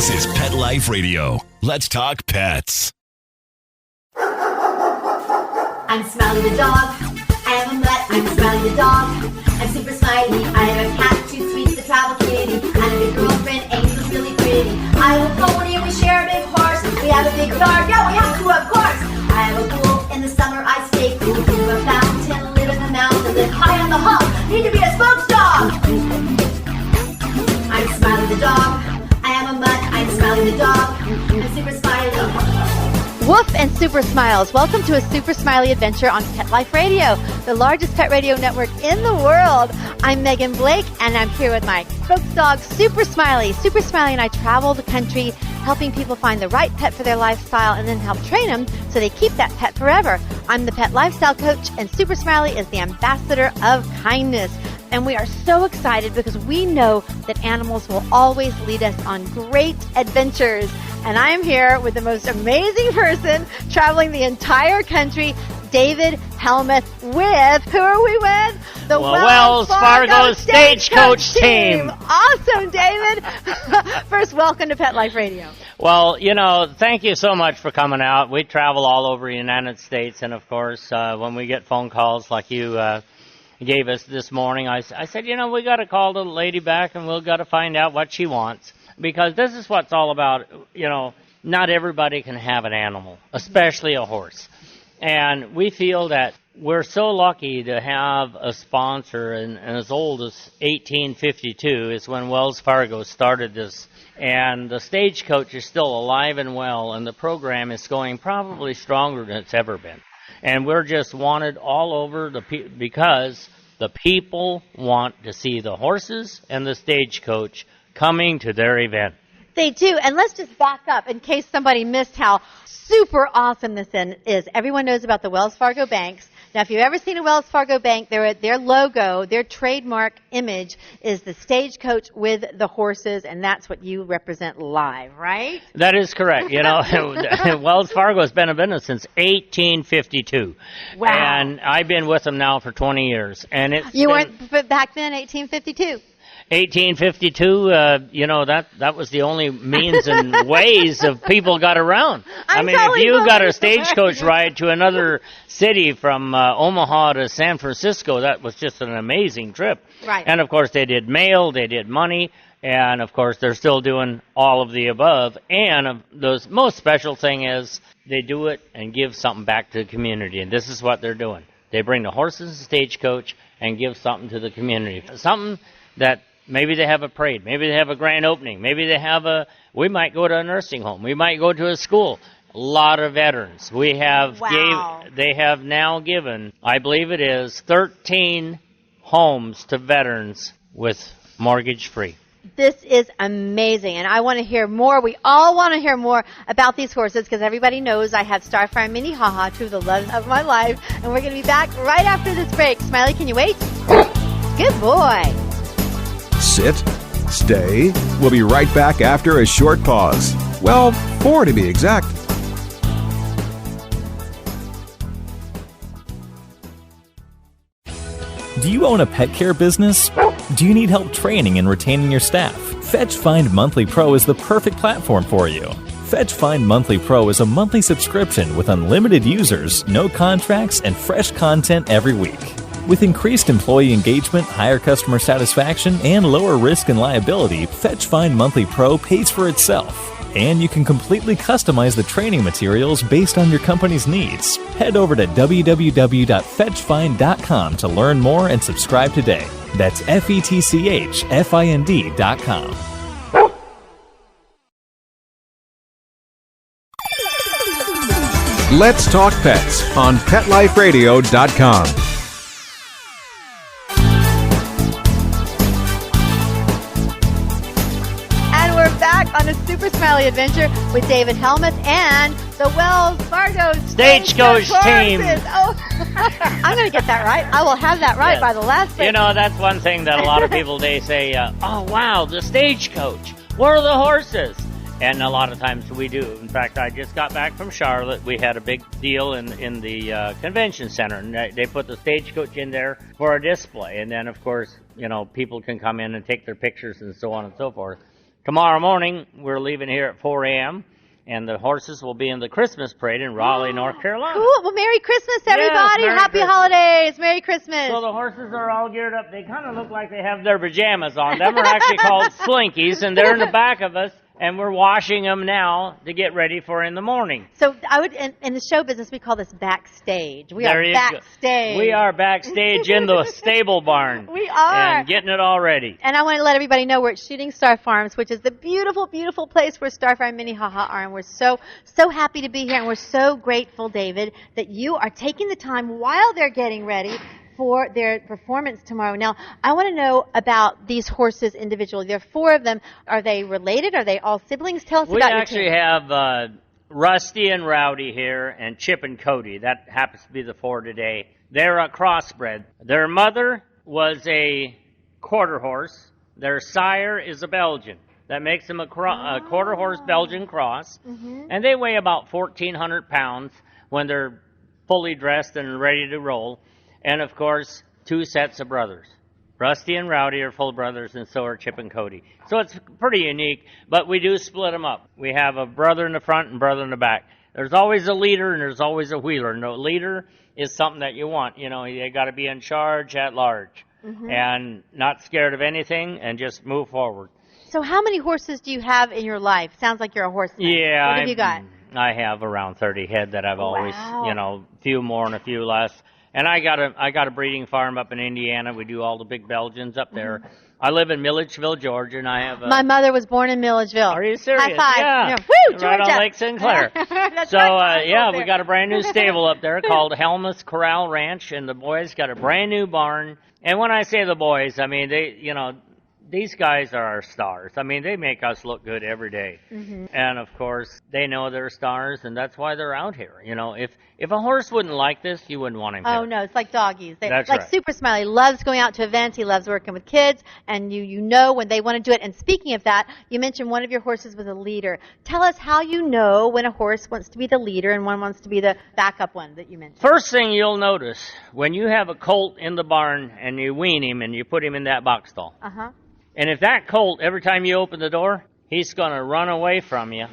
This is Pet Life Radio. Let's talk pets. I'm Smiley the dog. I am a mutt. I'm Smiley the dog. I'm super smiley. I have a cat, 2 sweets, the travel kitty. And a big girlfriend, Angel's really pretty. I have a pony and we share a big horse. We have a big yard. Yeah, we have to, of course. I have a pool. In the summer I stay cool. To a fountain, live in the mountains, live high on the hog. Need to be a spokes dog. I'm Smiley the dog. I am a mutt. I'm Smiley the dog. I'm super smiley. Woof and Super Smiles. Welcome to a Super Smiley Adventure on Pet Life Radio, the largest pet radio network in the world. I'm Megan Blake, and I'm here with my spokes dog, Super Smiley. Super Smiley and I travel the country helping people find the right pet for their lifestyle and then help train them so they keep that pet forever. I'm the pet lifestyle coach, and Super Smiley is the ambassador of kindness. And we are so excited because we know that animals will always lead us on great adventures. And I am here with the most amazing person traveling the entire country, David Helmuth, with, who are we with? The Wells Fargo Stagecoach team. Awesome, David. First, welcome to Pet Life Radio. Well, thank you so much for coming out. We travel all over the United States, and of course, when we get phone calls like you gave us this morning, I said, we got to call the lady back and we've got to find out what she wants. Because this is what it's all about. Not everybody can have an animal, especially a horse. And we feel that we're so lucky to have a sponsor, and as old as 1852 is when Wells Fargo started this. And the Stagecoach is still alive and well, and the program is going probably stronger than it's ever been. And we're just wanted all over because the people want to see the horses and the Stagecoach coming to their event. They do. And let's just back up in case somebody missed how super awesome this is. Everyone knows about the Wells Fargo banks. Now, if you've ever seen a Wells Fargo bank, their logo, their trademark image is the Stagecoach with the horses, and that's what you represent live, right? That is correct. Wells Fargo has been in business since 1852. Wow. And I've been with them now for 20 years. And You weren't back then, 1852? 1852, that was the only means and ways of people got around. If you got a stagecoach ride to another city from Omaha to San Francisco, that was just an amazing trip. Right. And, of course, they did mail, they did money, and, of course, they're still doing all of the above. And the most special thing is they do it and give something back to the community, and this is what they're doing. They bring the horses and stagecoach and give something to the community, something that maybe they have a parade. Maybe they have a grand opening. Maybe we might go to a nursing home. We might go to a school. A lot of veterans. They have now given, I believe it is, 13 homes to veterans with mortgage free. This is amazing, and I want to hear more. We all want to hear more about these horses because everybody knows I have Starfire Mini Haha, two of the loves of my life, and we're going to be back right after this break. Smiley, can you wait? Good boy. Sit, stay. We'll be right back after a short pause. Well, 4 to be exact. Do you own a pet care business? Do you need help training and retaining your staff? Fetch Find Monthly Pro is the perfect platform for you. Fetch Find Monthly Pro is a monthly subscription with unlimited users, no contracts, and fresh content every week. With increased employee engagement, higher customer satisfaction, and lower risk and liability, Fetch Find Monthly Pro pays for itself. And you can completely customize the training materials based on your company's needs. Head over to www.fetchfind.com to learn more and subscribe today. That's FETCHFIND.com. Let's Talk Pets on PetLifeRadio.com. Back on a Super Smiley Adventure with David Helmuth and the Wells Fargo Stagecoach team. Oh, I'm going to get that right. I will have that right by the last break. That's one thing that a lot of people, they say, oh, wow, the Stagecoach. Where are the horses? And a lot of times we do. In fact, I just got back from Charlotte. We had a big deal in the convention center, and they put the Stagecoach in there for a display. And then, of course, people can come in and take their pictures and so on and so forth. Tomorrow morning, we're leaving here at 4 a.m., and the horses will be in the Christmas parade in Raleigh, North Carolina. Cool. Well, Merry Christmas, everybody. Merry Happy Christmas. holidays. Merry Christmas. So the horses are all geared up. They kind of look like they have their pajamas on. Them are actually called slinkies, and they're in the back of us, and we're washing them now to get ready for in the morning. So I would, in the show business, we call this backstage. We There are you go. backstage. We are backstage in the stable barn. We are. And getting it all ready. And I want to let everybody know we're at Shooting Star Farms, which is the beautiful, beautiful place where Starfire and Minnehaha are. And we're so happy to be here. And we're so grateful, David, that you are taking the time while they're getting ready for their performance tomorrow. Now, I want to know about these horses individually. There are 4 of them. Are they related? Are they all siblings? Tell us We about your actually team. have Rusty and Rowdy here, and Chip and Cody. That happens to be the 4 today. They're a crossbred. Their mother was a quarter horse. Their sire is a Belgian. That makes them a quarter horse Belgian cross. Mm-hmm. And they weigh about 1,400 pounds when they're fully dressed and ready to roll. And, of course, 2 sets of brothers. Rusty and Rowdy are full brothers, and so are Chip and Cody. So it's pretty unique, but we do split them up. We have a brother in the front and brother in the back. There's always a leader, and there's always a wheeler. No, leader is something that you want. You know, you got to be in charge at large and not scared of anything and just move forward. So how many horses do you have in your life? Sounds like you're a horseman. Yeah. What have you got? I have around 30 head that I've always, Wow. you know, a few more and a few less. And I got a breeding farm up in Indiana. We do all the big Belgians up there. I live in Milledgeville, Georgia, and I have a... My mother was born in Milledgeville. Are you serious? High five. Yeah. Woo, Right Georgia. on Lake Sinclair. That's So, right. yeah, we got a brand new stable up there called Helmuth Corral Ranch, and the boys got a brand new barn. And when I say the boys, I mean, they, you know, these guys are our stars. I mean, they make us look good every day. And, of course, they know they're stars, and that's why they're out here. You know, if a horse wouldn't like this, you wouldn't want him here. Oh, no, it's like doggies. That's like right. Super Smiley loves going out to events. He loves working with kids, and you know when they want to do it. And speaking of that, you mentioned one of your horses was a leader. Tell us how you know when a horse wants to be the leader and one wants to be the backup one that you mentioned. First thing you'll notice, when you have a colt in the barn and you wean him and you put him in that box stall, Uh-huh. and if that colt, every time you open the door, he's going to run away from you,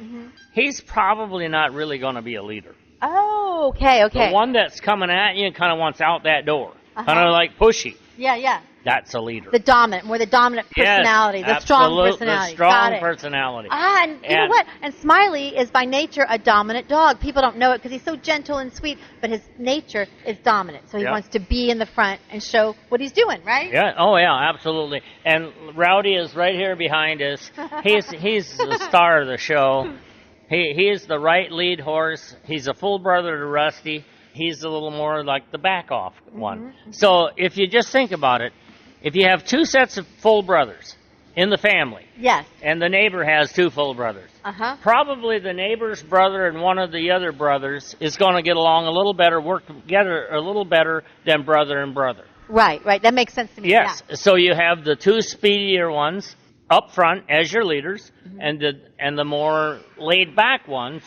he's probably not really going to be a leader. Oh, okay. The one that's coming at you kind of wants out that door, kind of like pushy. Yeah. That's a leader. The dominant personality, Yes, the strong absolute- personality. The strong Got it. personality. And you know what? And Smiley is by nature a dominant dog. People don't know it because he's so gentle and sweet, but his nature is dominant. So he Yep. wants to be in the front and show what he's doing, right? Yeah. Oh, yeah. Absolutely. And Rowdy is right here behind us. He's the star of the show. He is the right lead horse. He's a full brother to Rusty. He's a little more like the back off one. So if you just think about it, if you have 2 sets of full brothers in the family, Yes. and the neighbor has 2 full brothers, Uh-huh. probably the neighbor's brother and one of the other brothers is going to get along a little better, work together a little better than brother and brother. Right. That makes sense to me. Yes. So you have the 2 speedier ones up front as your leaders, and the more laid back ones.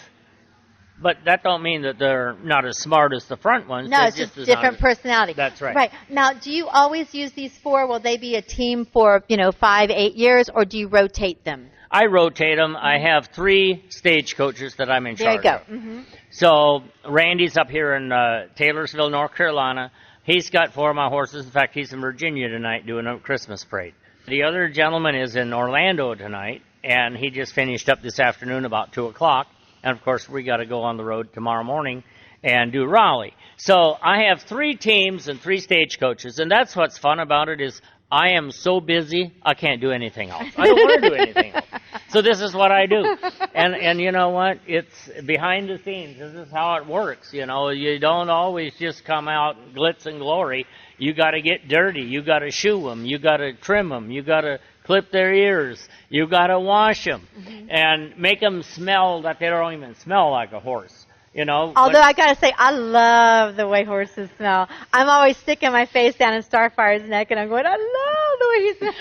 But that don't mean that they're not as smart as the front ones. No, They're it's just as different not as- personality. That's right. Right. Now, do you always use these 4? Will they be a team for, 5, 8 years, or do you rotate them? I rotate them. I have 3 stagecoaches that I'm in There you charge go. of. So Randy's up here in Taylorsville, North Carolina. He's got 4 of my horses. In fact, he's in Virginia tonight doing a Christmas parade. The other gentleman is in Orlando tonight, and he just finished up this afternoon about 2 o'clock. And, of course, we got to go on the road tomorrow morning and do Raleigh. So I have 3 teams and 3 stagecoaches, and that's what's fun about it is I am so busy, I can't do anything else. I don't want to do anything else. So this is what I do. And you know what? It's behind the scenes. This is how it works. You know, you don't always just come out glitz and glory. You got to get dirty. You got to shoe them. You got to trim them. You got to clip their ears. You got to wash them and make them smell that they don't even smell like a horse. You know. Although I got to say, I love the way horses smell. I'm always sticking my face down in Starfire's neck, and I'm going, I love the way he smells.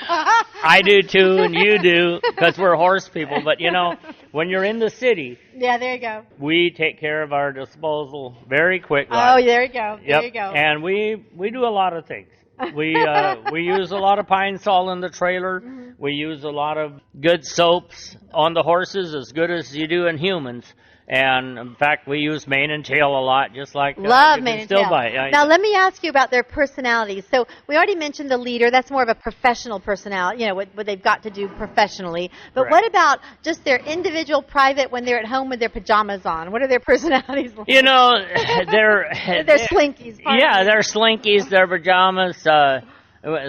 I do too, and you do, because we're horse people. But, you know, when you're in the city, Yeah, there you go. we take care of our disposal very quickly. Oh, there you go. There Yep. you go. And we do a lot of things. We use a lot of pine sol in the trailer. We use a lot of good soaps on the horses, as good as you do in humans. And in fact, we use mane and tail a lot, just like love you mane can and still tail. buy. Now, let me ask you about their personalities. So we already mentioned the leader. That's more of a professional personality, what they've got to do professionally. But Correct. what about just their individual private when they're at home with their pajamas on? What are their personalities like? They're slinkies. Yeah, they're slinkies. They're pajamas.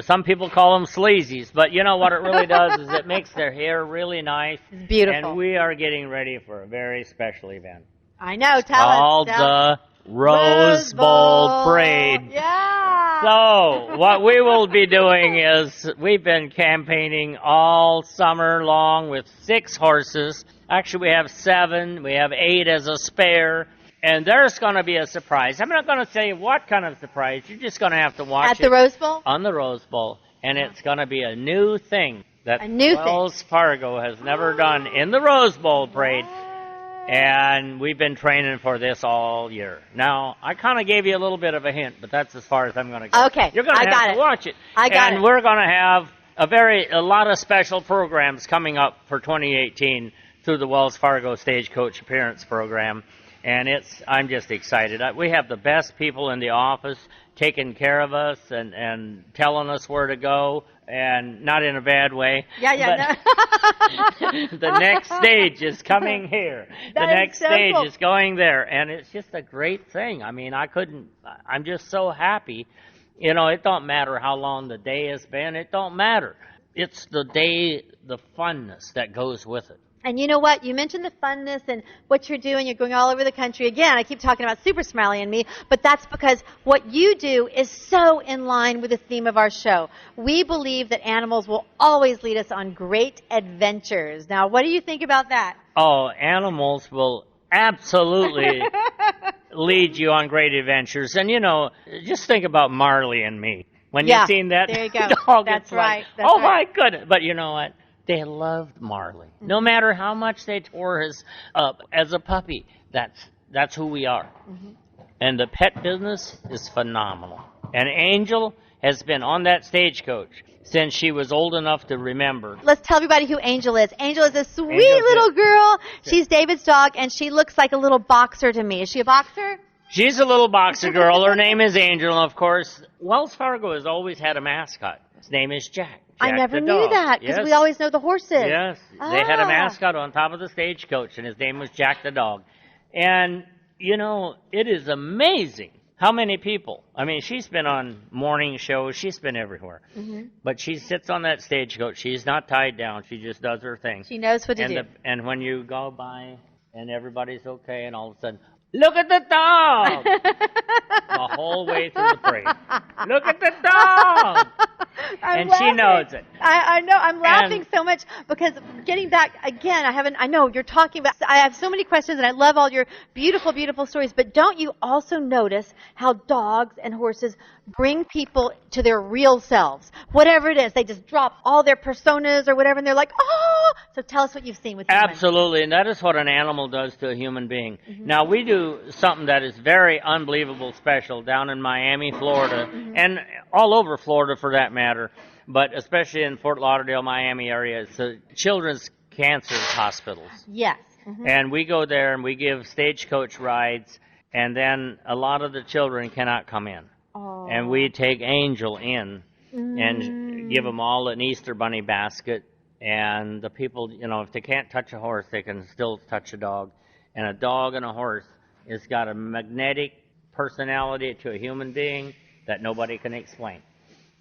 Some people call them sleazies, but you know what it really does is it makes their hair really nice. It's beautiful. And we are getting ready for a very special event. I know. Tell called us. the Rose Bowl Parade. Yeah. So what we will be doing is we've been campaigning all summer long with 6 horses. Actually, we have 7. We have 8 as a spare. And there's going to be a surprise. I'm not going to say what kind of surprise. You're just going to have to watch At the Rose Bowl? On the Rose Bowl. And it's going to be a new thing that Wells Fargo has never done in the Rose Bowl Parade. And we've been training for this all year. Now, I kind of gave you a little bit of a hint, but that's as far as I'm going to go. Okay, You're going to have to watch it. And we're going to have a lot of special programs coming up for 2018 through the Wells Fargo Stagecoach Appearance Program. And I'm just excited. We have the best people in the office taking care of us and telling us where to go, and not in a bad way. Yeah. The next stage is coming here. The next stage is going there. And it's just a great thing. I mean, I'm just so happy. It don't matter how long the day has been. It don't matter. It's the day, the funness that goes with it. And you know what? You mentioned the funness and what you're doing. You're going all over the country. Again, I keep talking about Super Smiley and me, but that's because what you do is so in line with the theme of our show. We believe that animals will always lead us on great adventures. Now, what do you think about that? Oh, animals will absolutely lead you on great adventures. And, just think about Marley and me. When you've seen that there you go. dog, That's it's right. Like, my goodness. But you know what? They loved Marley. No matter how much they tore us up as a puppy, that's who we are. And the pet business is phenomenal. And Angel has been on that stagecoach since she was old enough to remember. Let's tell everybody who Angel is. Angel is a sweet little girl. She's David's dog, and she looks like a little boxer to me. Is she a boxer? She's a little boxer girl. Her name is Angel. And of course, Wells Fargo has always had a mascot. His name is Jack. I never knew that, because we always know the horses. Yes, they had a mascot on top of the stagecoach, and his name was Jack the dog. And, it is amazing how many people. I mean, she's been on morning shows. She's been everywhere. But she sits on that stagecoach. She's not tied down. She just does her thing. She knows what to do. And when you go by and everybody's okay, and all of a sudden, look at the dog! The whole way through the parade. Look at the dog! And laughing. She knows it. I know. I'm laughing so much because getting back again, I know you're talking about, I have so many questions and I love all your beautiful, beautiful stories, but don't you also notice how dogs and horses bring people to their real selves? Whatever it is, they just drop all their personas or whatever and they're like, oh! So tell us what you've seen with humans. Absolutely, and that is what an animal does to a human being. Now, we do something that is very unbelievable special down in Miami, Florida, and all over Florida for that matter, but especially in Fort Lauderdale, Miami area. It's the children's cancer hospitals. Yes. And we go there and we give stagecoach rides, and then a lot of the children cannot come in. Oh. And we take Angel in and give them all an Easter bunny basket. And the people, if they can't touch a horse, they can still touch a dog. And a dog and a horse has got a magnetic personality to a human being that nobody can explain.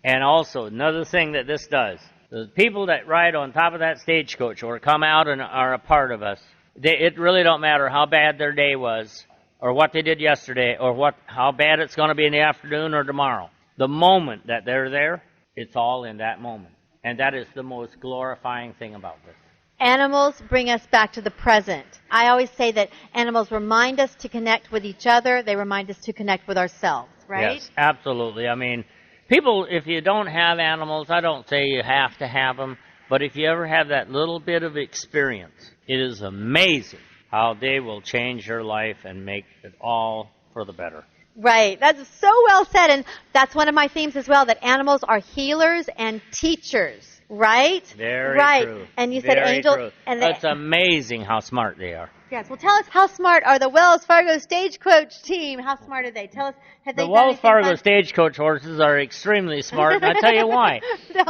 And also, another thing that this does, the people that ride on top of that stagecoach or come out and are a part of us, it really don't matter how bad their day was or what they did yesterday or how bad it's going to be in the afternoon or tomorrow. The moment that they're there, it's all in that moment. And that is the most glorifying thing about this. Animals bring us back to the present. I always say that animals remind us to connect with each other. They remind us to connect with ourselves, right? Yes, absolutely. I mean, people, if you don't have animals, I don't say you have to have them, but if you ever have that little bit of experience, it is amazing how they will change your life and make it all for the better. Right. That's so well said. And that's one of my themes as well, that animals are healers and teachers. Right? Very right. true. And you said Very angels. True. And it's amazing how smart they are. Yes. Well, tell us, how smart are the Wells Fargo Stagecoach team? How smart are they? Tell us, have they The done Wells anything Fargo fun? Stagecoach horses are extremely smart, and I'll tell you why.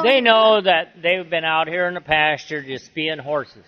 They know that they've been out here in the pasture just being horses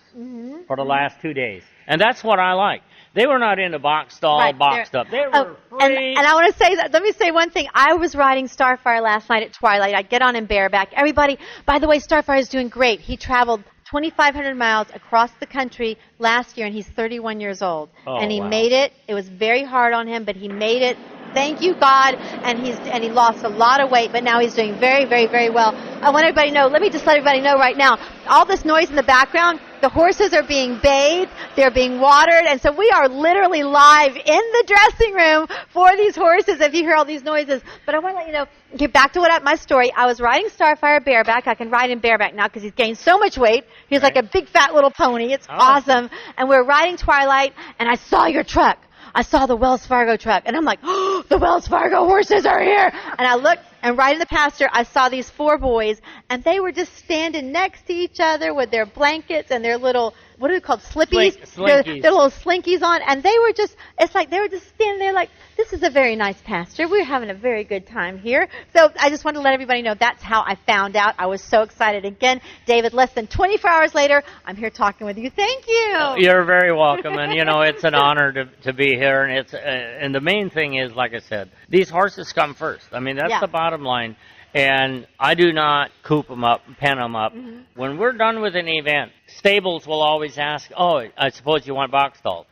for the last 2 days. And that's what I like. They were not into box stall, boxed up. They were free. And I want to say that, let me say one thing. I was riding Starfire last night at twilight. I'd get on him bareback. Everybody, by the way, Starfire is doing great. He traveled 2,500 miles across the country last year, and he's 31 years old. And he made it. It was very hard on him, but he made it. Thank you, God. And he lost a lot of weight, but now he's doing very, very, very well. I want everybody to know, let me just let everybody know right now, all this noise in the background, the horses are being bathed, they're being watered, and so we are literally live in the dressing room for these horses if you hear all these noises. But I want to let you know, get back to my story. I was riding Starfire bareback. I can ride him bareback now because he's gained so much weight. He's like a big fat little pony. It's awesome. And we're riding Twilight, and I saw your truck. I saw the Wells Fargo truck, and I'm like, oh, the Wells Fargo horses are here. And I looked, and right in the pasture, I saw these 4 boys, and they were just standing next to each other with their blankets and their little, what are they called, slippies? Slinkies. Their little slinkies on, and they were just, it's like they were just standing there like, this is a very nice pasture. We're having a very good time here. So I just wanted to let everybody know that's how I found out. I was so excited. Again, David, less than 24 hours later, I'm here talking with you. Thank you. You're very welcome, and it's an honor to be here. And it's and the main thing is, like I said, these horses come first. I mean, that's the bottom line. And I do not coop them up, pen them up. When we're done with an event, stables will always ask, oh, I suppose you want box stalls.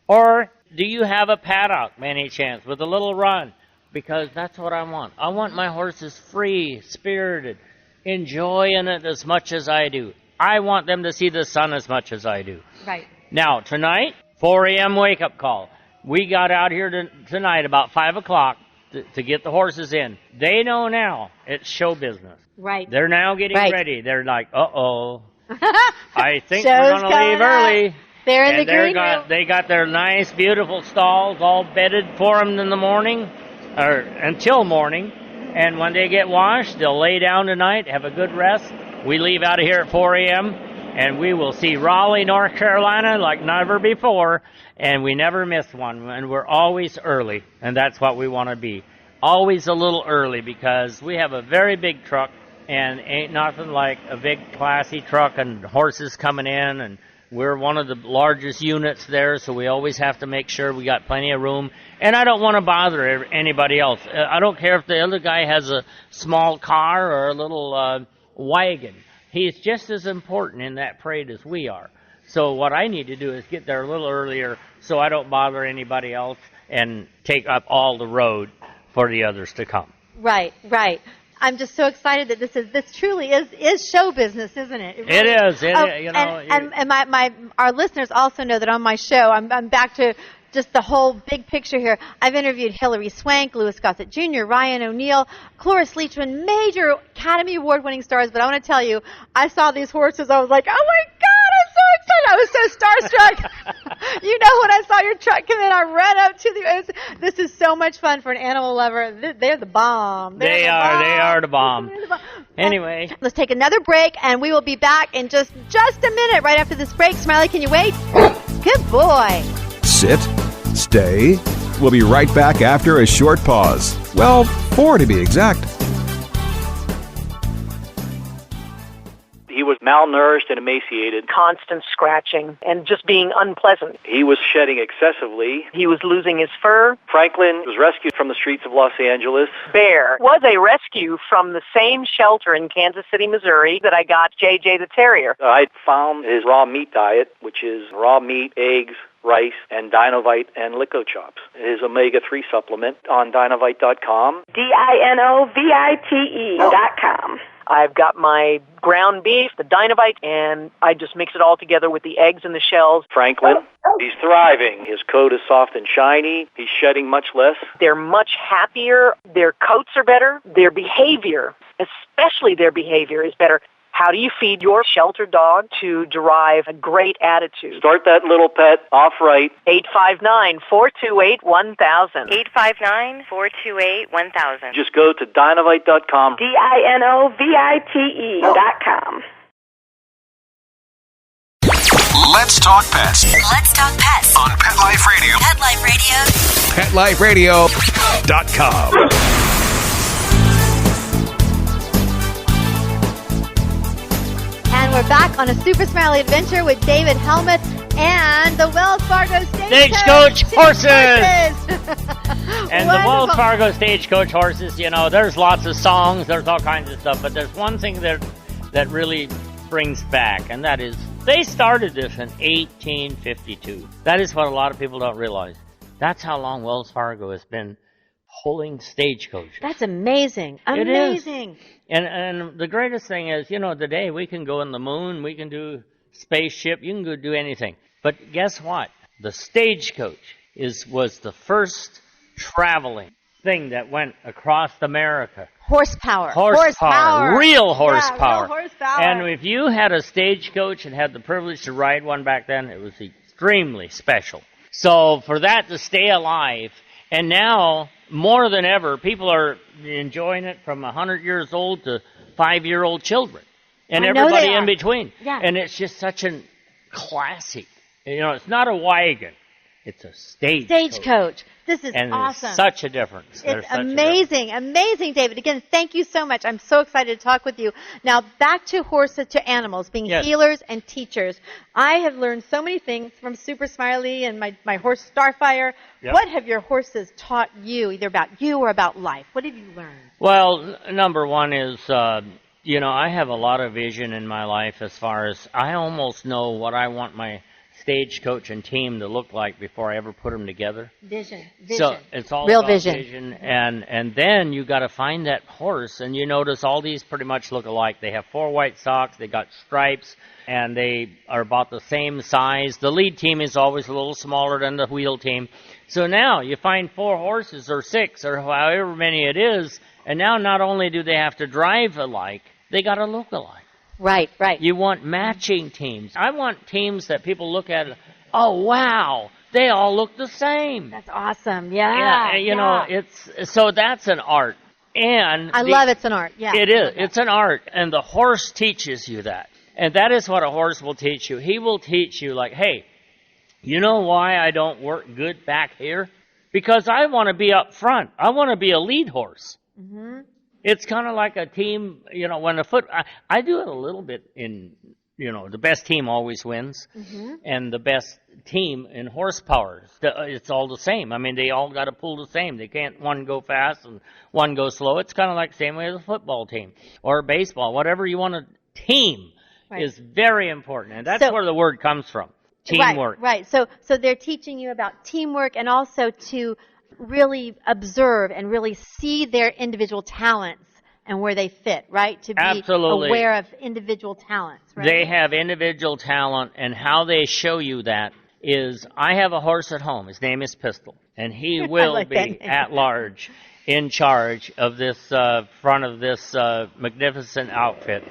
Or do you have a paddock, by any chance, with a little run? Because that's what I want. I want my horses free, spirited, enjoying it as much as I do. I want them to see the sun as much as I do. Right. Now, tonight, 4 a.m. wake-up call. We got out here tonight about 5 o'clock to get the horses in. They know now it's show business. Right. They're now getting ready. They're like, uh-oh, I think we're going to leave early. They're in the green room. They got their nice, beautiful stalls all bedded for them in the morning, or until morning. And when they get washed, they'll lay down tonight, have a good rest. We leave out of here at 4 a.m., and we will see Raleigh, North Carolina like never before, and we never miss one. And we're always early, and that's what we want to be. Always a little early, because we have a very big truck, and ain't nothing like a big, classy truck and horses coming in, and we're one of the largest units there, so we always have to make sure we got plenty of room. And I don't want to bother anybody else. I don't care if the other guy has a small car or a little wagon. He's just as important in that parade as we are. So what I need to do is get there a little earlier so I don't bother anybody else and take up all the road for the others to come. Right, right. I'm just so excited that this truly is show business, isn't it? It is. Our listeners also know that on my show, I'm back to just the whole big picture here. I've interviewed Hilary Swank, Louis Gossett Jr., Ryan O'Neal, Cloris Leachman, major Academy Award-winning stars. But I want to tell you, I saw these horses. I was like, oh my God, I'm so excited. I was so starstruck. You know, when I saw your truck come in, I ran up to this is so much fun for an animal lover. They're the bomb. They are the bomb. Anyway. Let's take another break, and we will be back in just a minute right after this break. Smiley, can you wait? Good boy. Sit, stay. We'll be right back after a short pause. Well, 4 to be exact. He was malnourished and emaciated. Constant scratching and just being unpleasant. He was shedding excessively. He was losing his fur. Franklin was rescued from the streets of Los Angeles. Bear was a rescue from the same shelter in Kansas City, Missouri that I got JJ the Terrier. I found his raw meat diet, which is raw meat, eggs, rice, and Dinovite and Lico Chops. His omega-3 supplement on Dinovite.com. DINOVITE.com. I've got my ground beef, the Dinovite, and I just mix it all together with the eggs and the shells. Franklin, he's thriving. His coat is soft and shiny. He's shedding much less. They're much happier. Their coats are better. Their behavior, especially their behavior, is better. How do you feed your shelter dog to derive a great attitude? Start that little pet off right. 859-428-1000. 859-428-1000. Just go to Dinovite.com. DINOVITE.com. Let's talk pets Let's talk pets on Pet Life Radio. Pet Life Radio. PetLifeRadio.com. And we're back on a Super Smiley Adventure with David Helmuth and the Wells Fargo Stagecoach horses. And the Wells Wonderful. Fargo Stagecoach horses, there's lots of songs, there's all kinds of stuff, but there's one thing that really brings back, and that is they started this in 1852. That is what a lot of people don't realize. That's how long Wells Fargo has been pulling stagecoaches. That's amazing. It Amazing. is. And the greatest thing is, today we can go on the moon, we can do spaceship, you can go do anything. But guess what? The stagecoach was the first traveling thing that went across America. Horsepower. Real horsepower. Yeah, real horsepower. And if you had a stagecoach and had the privilege to ride one back then, it was extremely special. So for that to stay alive, and now more than ever, people are enjoying it from 100 years old to 5-year-old children, and I know everybody they are. in between. Yeah. And it's just such a classic. It's not a wagon; it's a Stagecoach. This is and awesome. there's such a difference. It's amazing. Amazing, David. Again, thank you so much. I'm so excited to talk with you. Now, back to horses, to animals, being Yes. healers and teachers. I have learned so many things from Super Smiley and my horse Starfire. Yep. What have your horses taught you, either about you or about life? What have you learned? Well, number one is, I have a lot of vision in my life as far as I almost know what I want my stagecoach and team to look like before I ever put them together. Vision. So it's all Real about vision. and then you got to find that horse, and you notice all these pretty much look alike. They have 4 white socks, they got stripes, and they are about the same size. The lead team is always a little smaller than the wheel team. So now you find 4 horses or 6 or however many it is, and now not only do they have to drive alike, they got to look alike. Right. You want matching teams. I want teams that people look at, oh, wow, they all look the same. That's awesome. Yeah. So that's an art. And I love it's an art. Yeah. It is. It's an art. And the horse teaches you that. And that is what a horse will teach you. He will teach you, like, hey, you know why I don't work good back here? Because I want to be up front. I want to be a lead horse. Mm-hmm. It's kind of like a team, when I do it a little bit in, the best team always wins. Mm-hmm. And the best team in horsepower, it's all the same. I mean, they all got to pull the same. They can't one go fast and one go slow. It's kind of like the same way as a football team or baseball. Whatever you want to team is very important. And that's where the word comes from, teamwork. Right. So they're teaching you about teamwork and also to really observe and really see their individual talents and where they fit, right? To be Absolutely. aware of individual talents, right? They have individual talent, and how they show you that is, I have a horse at home. His name is Pistol, and he will like be at large in charge of this front of this magnificent outfit.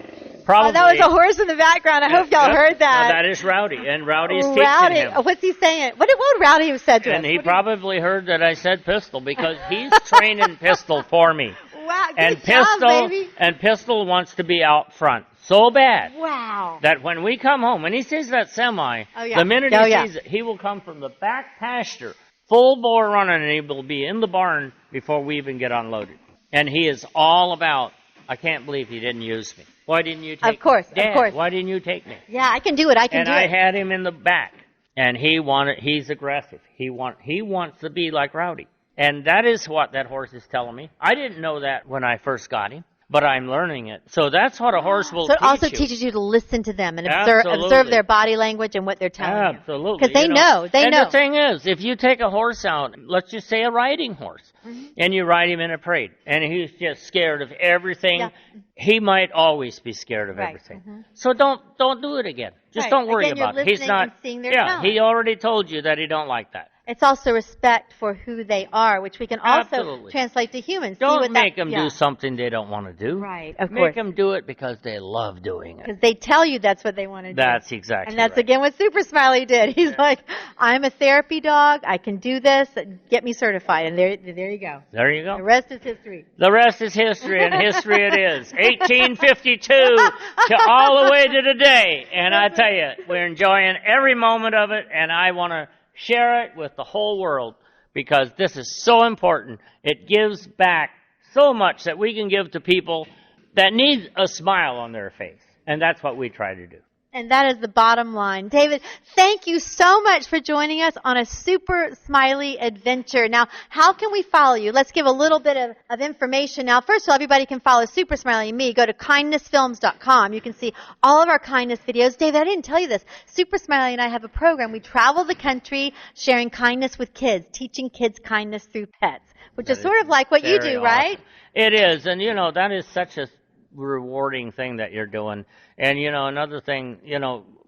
Probably. That was a horse in the background. I hope y'all heard that. That is Rowdy, and Rowdy's Rowdy. teaching him. What's he saying? What would Rowdy have said to us? And he probably heard that I said Pistol, because he's training Pistol for me. Wow, good And job, Pistol baby. and Pistol wants to be out front so bad. Wow. That when we come home, when he sees that semi, the minute he sees it, he will come from the back pasture, full bore running, and he will be in the barn before we even get unloaded. And he is all about, I can't believe he didn't use me. Why didn't you take me? Dad, of course. Why didn't you take me? Yeah, I can do it. And I had him in the back, and he's aggressive. He wants to be like Rowdy. And that is what that horse is telling me. I didn't know that when I first got him, but I'm learning it. So that's what a horse will teach you. So it also teaches you to listen to them and observe their body language and what they're telling you. Absolutely. Because they know. They know. And the thing is, if you take a horse out, let's just say a riding horse, and you ride him in a parade, and he's just scared of everything, he might always be scared of everything. So don't do it again. Just don't worry about it. He's not. And seeing their talent. He already told you that he don't like that. It's also respect for who they are, which we can also Absolutely. translate to humans. Don't make them do something they don't want to do. Right, of course. Make them do it because they love doing it. Because they tell you that's what they want to do. That's exactly And that's right. again what Super Smiley did. He's like, I'm a therapy dog. I can do this. Get me certified. And there you go. There you go. The rest is history. The rest is history, and history it is. 1852 to all the way to today. And I tell you, we're enjoying every moment of it, and I want to share it with the whole world because this is so important. It gives back so much that we can give to people that need a smile on their face. And that's what we try to do. And that is the bottom line. David, thank you so much for joining us on a Super Smiley Adventure. Now, how can we follow you? Let's give a little bit of information. Now, first of all, everybody can follow Super Smiley and me. Go to kindnessfilms.com. You can see all of our kindness videos. David, I didn't tell you this. Super Smiley and I have a program. We travel the country sharing kindness with kids, teaching kids kindness through pets, which is sort of like what you do, awesome. right? It is. And, that is such a rewarding thing that you're doing. And, another thing,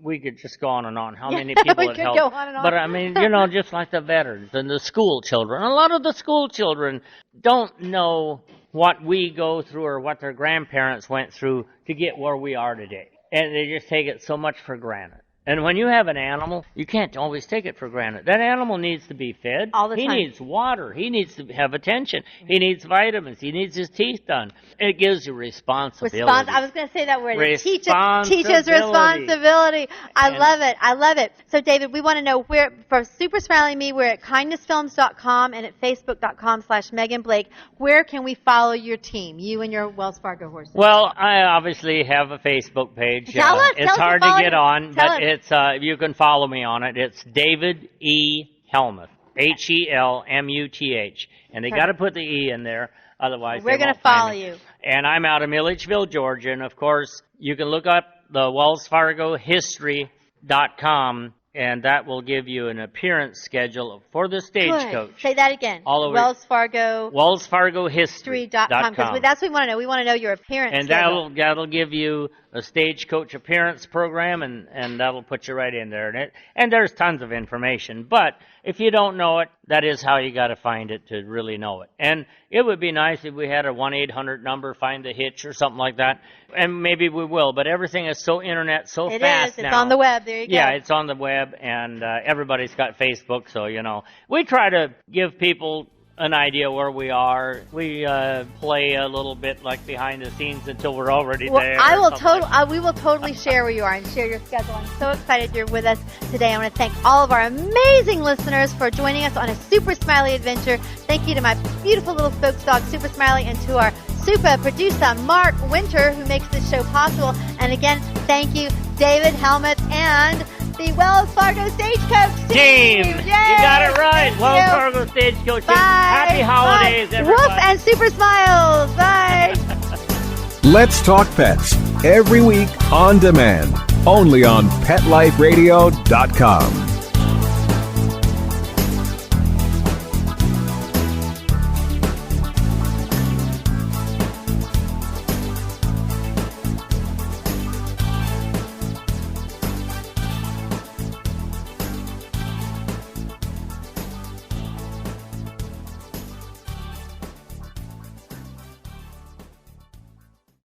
we could just go on and on. How many people we it could helped. go on and on. But, I mean, just like the veterans and the school children. A lot of the school children don't know what we go through or what their grandparents went through to get where we are today. And they just take it so much for granted. And when you have an animal, you can't always take it for granted. That animal needs to be fed. All the He time. needs water. He needs to have attention. He needs vitamins. He needs his teeth done. It gives you responsibility. I was going to say that word. Teaches Responsibility. responsibility. I love it. I love it. So, David, we want to know where, for Super Smiley and me, we're at kindnessfilms.com and at facebook.com/Megan Blake. Where can we follow your team, you and your Wells Fargo horses? Well, I obviously have a Facebook page. Tell us. It's hard to get on, but us. you can follow me on it. It's David E. Helmuth, Helmuth, and they got to put the E in there, otherwise we're going to follow you. And I'm out of Milledgeville, Georgia, and of course you can look up the Wells Fargo History.com, and that will give you an appearance schedule for the Stagecoach. Good. Say that again. All over. Wells Fargo History.com. Because that's what we want to know. We want to know your appearance And schedule. that'll give you a Stagecoach appearance program, and that'll put you right in there. And there's tons of information. But if you don't know it, that is how you got to find it to really know it. And it would be nice if we had a 1-800 number, find the hitch or something like that. And maybe we will. But everything is so internet, so It fast is. It's now. on the web. There you go. Yeah, it's on the web, and everybody's got Facebook. So, we try to give people an idea where we are. We play a little bit like behind the scenes until we're already there. We will totally share where you are and share your schedule. I'm so excited you're with us today. I want to thank all of our amazing listeners for joining us on a Super Smiley Adventure. Thank you to my beautiful little folks dog, Super Smiley, and to our super producer, Mark Winter, who makes this show possible. And again, thank you, David Helmuth and the Wells Fargo Stagecoach team. Yay! You got it right. Thank Wells you. Fargo Stagecoach Bye. team. Happy holidays, Bye. everybody. Woof and super smiles. Bye. Let's Talk Pets, every week on demand, only on PetLifeRadio.com.